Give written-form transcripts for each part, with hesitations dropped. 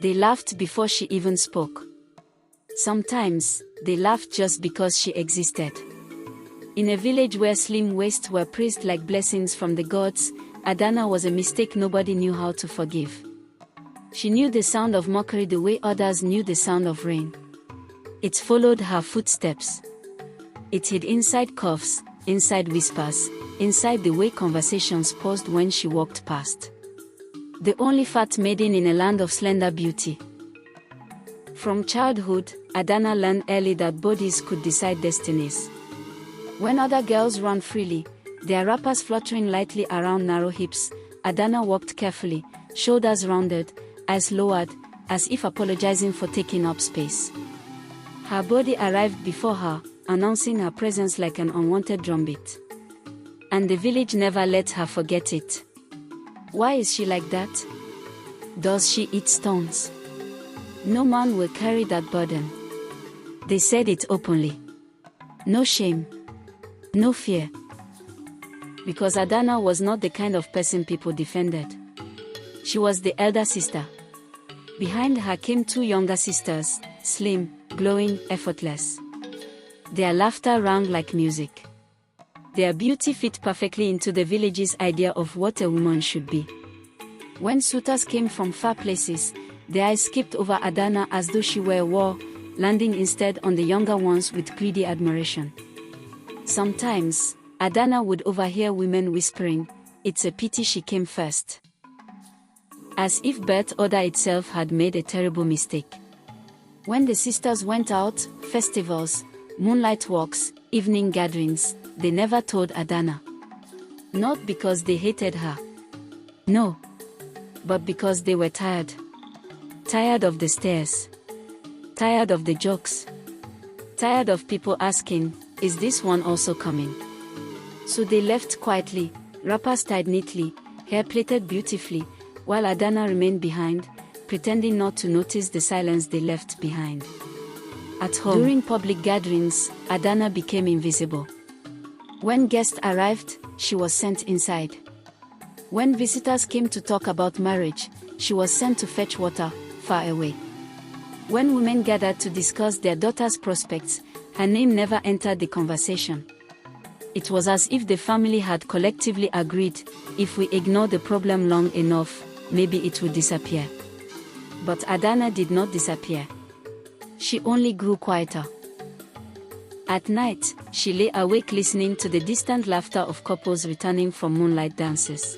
They laughed before she even spoke. Sometimes, they laughed just because she existed. In a village where slim waists were praised like blessings from the gods, Adanna was a mistake nobody knew how to forgive. She knew the sound of mockery the way others knew the sound of rain. It followed her footsteps. It hid inside coughs, inside whispers, inside the way conversations paused when she walked past. The only fat maiden in a land of slender beauty. From childhood, Adanna learned early that bodies could decide destinies. When other girls ran freely, their wrappers fluttering lightly around narrow hips, Adanna walked carefully, shoulders rounded, eyes lowered, as if apologizing for taking up space. Her body arrived before her, announcing her presence like an unwanted drumbeat. And the village never let her forget it. Why is she like that? Does she eat stones? No man will carry that burden. They said it openly. No shame. No fear. Because Adanna was not the kind of person people defended. She was the elder sister. Behind her came two younger sisters, slim, glowing, effortless. Their laughter rang like music. Their beauty fit perfectly into the village's idea of what a woman should be. When suitors came from far places, their eyes skipped over Adanna as though she were a war, landing instead on the younger ones with greedy admiration. Sometimes, Adanna would overhear women whispering, "It's a pity she came first." As if birth order itself had made a terrible mistake. When the sisters went out, festivals, moonlight walks, evening gatherings, they never told Adanna. Not because they hated her. No. But because they were tired. Tired of the stares. Tired of the jokes. Tired of people asking, "Is this one also coming?" So they left quietly, wrappers tied neatly, hair plaited beautifully, while Adanna remained behind, pretending not to notice the silence they left behind. At home, during public gatherings, Adanna became invisible. When guests arrived, she was sent inside. When visitors came to talk about marriage, she was sent to fetch water, far away. When women gathered to discuss their daughters' prospects, her name never entered the conversation. It was as if the family had collectively agreed, if we ignore the problem long enough, maybe it will disappear. But Adanna did not disappear. She only grew quieter. At night, she lay awake listening to the distant laughter of couples returning from moonlight dances.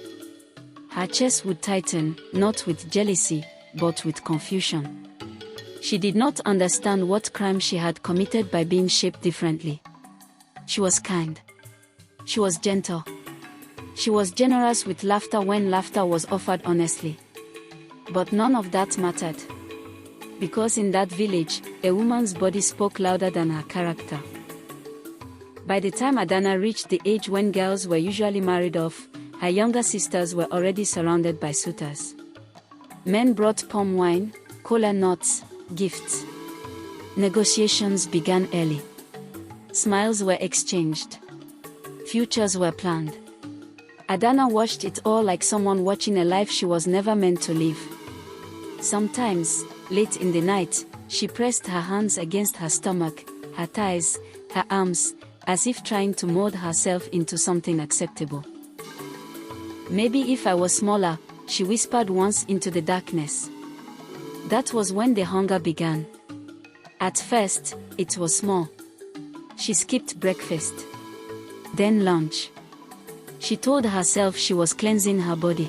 Her chest would tighten, not with jealousy, but with confusion. She did not understand what crime she had committed by being shaped differently. She was kind. She was gentle. She was generous with laughter when laughter was offered honestly. But none of that mattered. Because in that village, a woman's body spoke louder than her character. By the time Adanna reached the age when girls were usually married off, her younger sisters were already surrounded by suitors. Men brought palm wine, kola nuts, gifts. Negotiations began early. Smiles were exchanged. Futures were planned. Adanna watched it all like someone watching a life she was never meant to live. Sometimes, late in the night, she pressed her hands against her stomach, her thighs, her arms, as if trying to mold herself into something acceptable. "Maybe if I was smaller," she whispered once into the darkness. That was when the hunger began. At first, it was small. She skipped breakfast. Then lunch. She told herself she was cleansing her body.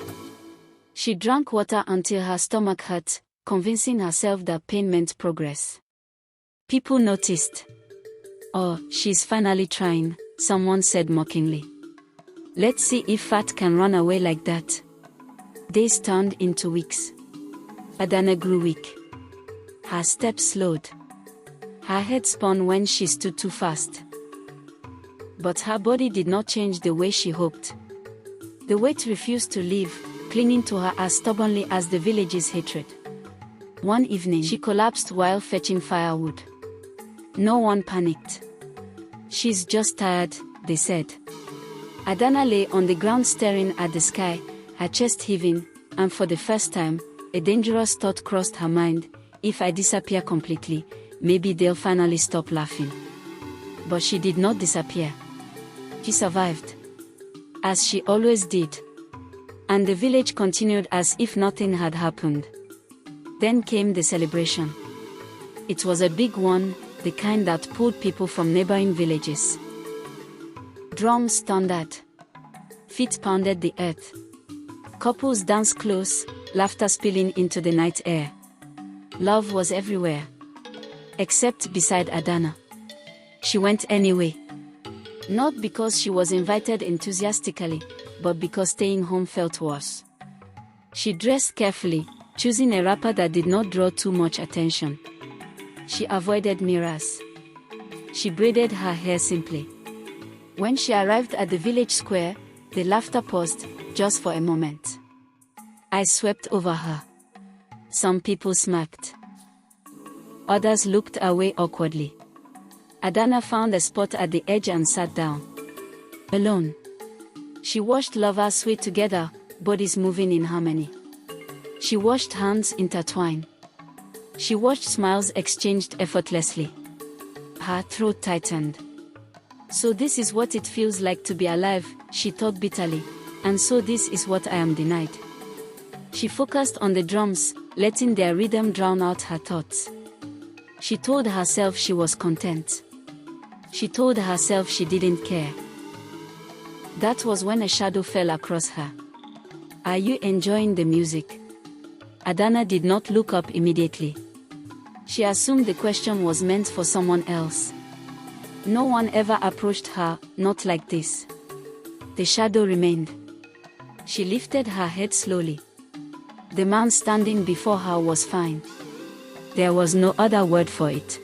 She drank water until her stomach hurt, convincing herself that pain meant progress. People noticed. "Oh, she's finally trying," someone said mockingly. "Let's see if fat can run away like that." Days turned into weeks. Adanna grew weak. Her steps slowed. Her head spun when she stood too fast. But her body did not change the way she hoped. The weight refused to leave, clinging to her as stubbornly as the village's hatred. One evening, she collapsed while fetching firewood. No one panicked. "She's just tired," they said. Adanna lay on the ground staring at the sky, her chest heaving, and for the first time, A dangerous thought crossed her mind: if I disappear completely, maybe they'll finally stop laughing. But she did not disappear. She survived. As she always did. And the village continued as if nothing had happened. Then came the celebration. It was a big one, the kind that pulled people from neighboring villages. Drums thundered. Feet pounded the earth. Couples danced close, laughter spilling into the night air. Love was everywhere. Except beside Adanna. She went anyway. Not because she was invited enthusiastically, but because staying home felt worse. She dressed carefully, choosing a wrapper that did not draw too much attention. She avoided mirrors. She braided her hair simply. When she arrived at the village square, the laughter paused, just for a moment. Eyes swept over her. Some people smirked. Others looked away awkwardly. Adanna found a spot at the edge and sat down. Alone. She watched lovers sway together, bodies moving in harmony. She watched hands intertwine. She watched smiles exchanged effortlessly. Her throat tightened. So this is what it feels like to be alive, she thought bitterly, and so this is what I am denied. She focused on the drums, letting their rhythm drown out her thoughts. She told herself she was content. She told herself she didn't care. That was when a shadow fell across her. Are you enjoying the music? Adanna did not look up immediately. She assumed the question was meant for someone else. No one ever approached her, not like this. The shadow remained. She lifted her head slowly. The man standing before her was fine. There was no other word for it.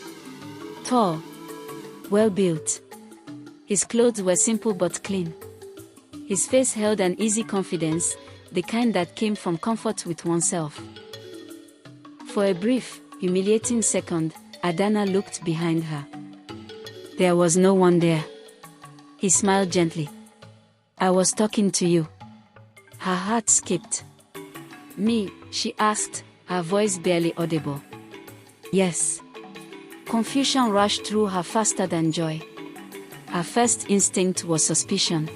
Tall. Well-built. His clothes were simple but clean. His face held an easy confidence, the kind that came from comfort with oneself. For a brief, humiliating second, Adanna looked behind her. There was no one there. He smiled gently. I was talking to you. Her heart skipped. Me, she asked, her voice barely audible. Yes. Confusion rushed through her faster than joy. Her first instinct was suspicion.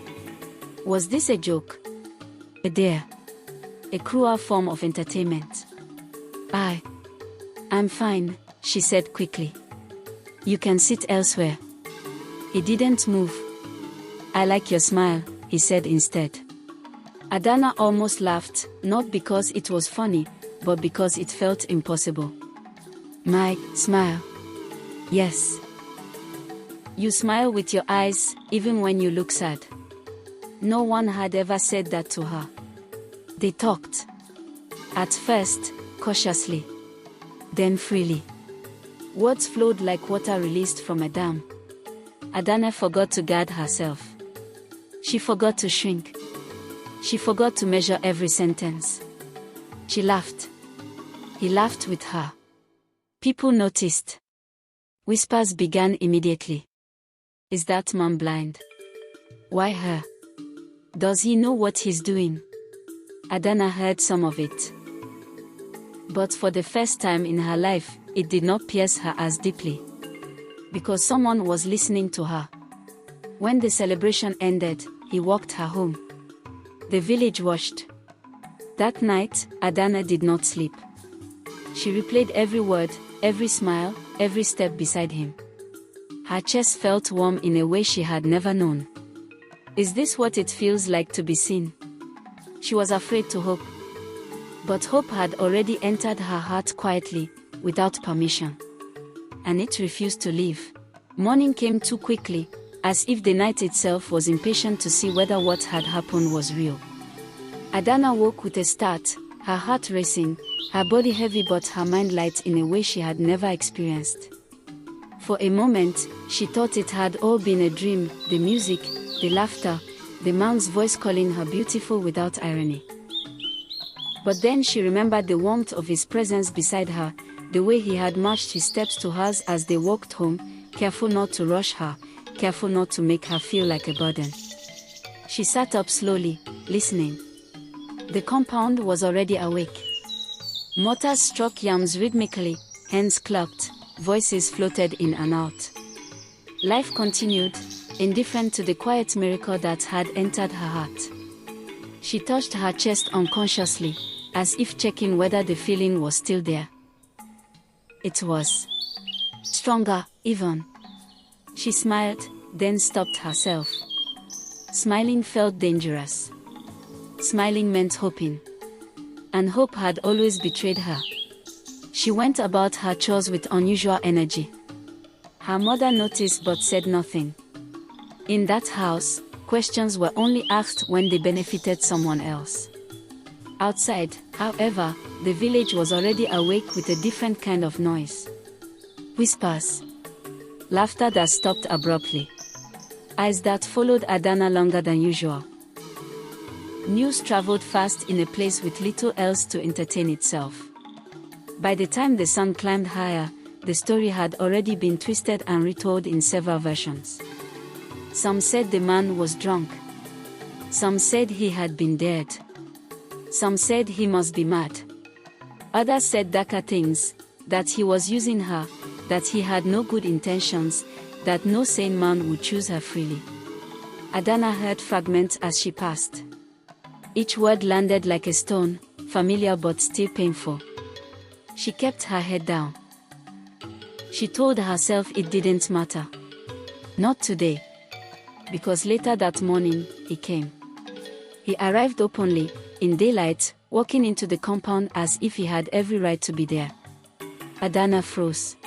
Was this a joke? A dare? A cruel form of entertainment? I'm fine, she said quickly. You can sit elsewhere. He didn't move. I like your smile, he said instead. Adanna almost laughed, not because it was funny, but because it felt impossible. My smile. Yes. You smile with your eyes, even when you look sad. No one had ever said that to her. They talked. At first, cautiously. Then freely. Words flowed like water released from a dam. Adanna forgot to guard herself. She forgot to shrink. She forgot to measure every sentence. She laughed. He laughed with her. People noticed. Whispers began immediately. Is that man blind? Why her? Does he know what he's doing? Adanna heard some of it. But for the first time in her life, it did not pierce her as deeply. Because someone was listening to her. When the celebration ended, he walked her home. The village watched. That night, Adanna did not sleep. She replayed every word, every smile, every step beside him. Her chest felt warm in a way she had never known. Is this what it feels like to be seen? She was afraid to hope. But hope had already entered her heart quietly, without permission. And it refused to leave. Morning came too quickly, as if the night itself was impatient to see whether what had happened was real. Adanna woke with a start, her heart racing, her body heavy but her mind light in a way she had never experienced. For a moment, she thought it had all been a dream, the music, the laughter, the man's voice calling her beautiful without irony. But then she remembered the warmth of his presence beside her, the way he had matched his steps to hers as they walked home, careful not to rush her, careful not to make her feel like a burden. She sat up slowly, listening. The compound was already awake. Mortars struck yams rhythmically, hands clapped, voices floated in and out. Life continued, indifferent to the quiet miracle that had entered her heart. She touched her chest unconsciously, as if checking whether the feeling was still there. It was stronger, even. She smiled, then stopped herself. Smiling felt dangerous. Smiling meant hoping. And hope had always betrayed her. She went about her chores with unusual energy. Her mother noticed but said nothing. In that house, questions were only asked when they benefited someone else. Outside, however, the village was already awake with a different kind of noise. Whispers. Laughter that stopped abruptly. Eyes that followed Adanna longer than usual. News traveled fast in a place with little else to entertain itself. By the time the sun climbed higher, the story had already been twisted and retold in several versions. Some said the man was drunk. Some said he had been dead. Some said he must be mad. Others said darker things, that he was using her, that he had no good intentions, that no sane man would choose her freely. Adanna heard fragments as she passed. Each word landed like a stone, familiar but still painful. She kept her head down. She told herself it didn't matter. Not today. Because later that morning, he came. He arrived openly, in daylight, walking into the compound as if he had every right to be there. Adanna froze.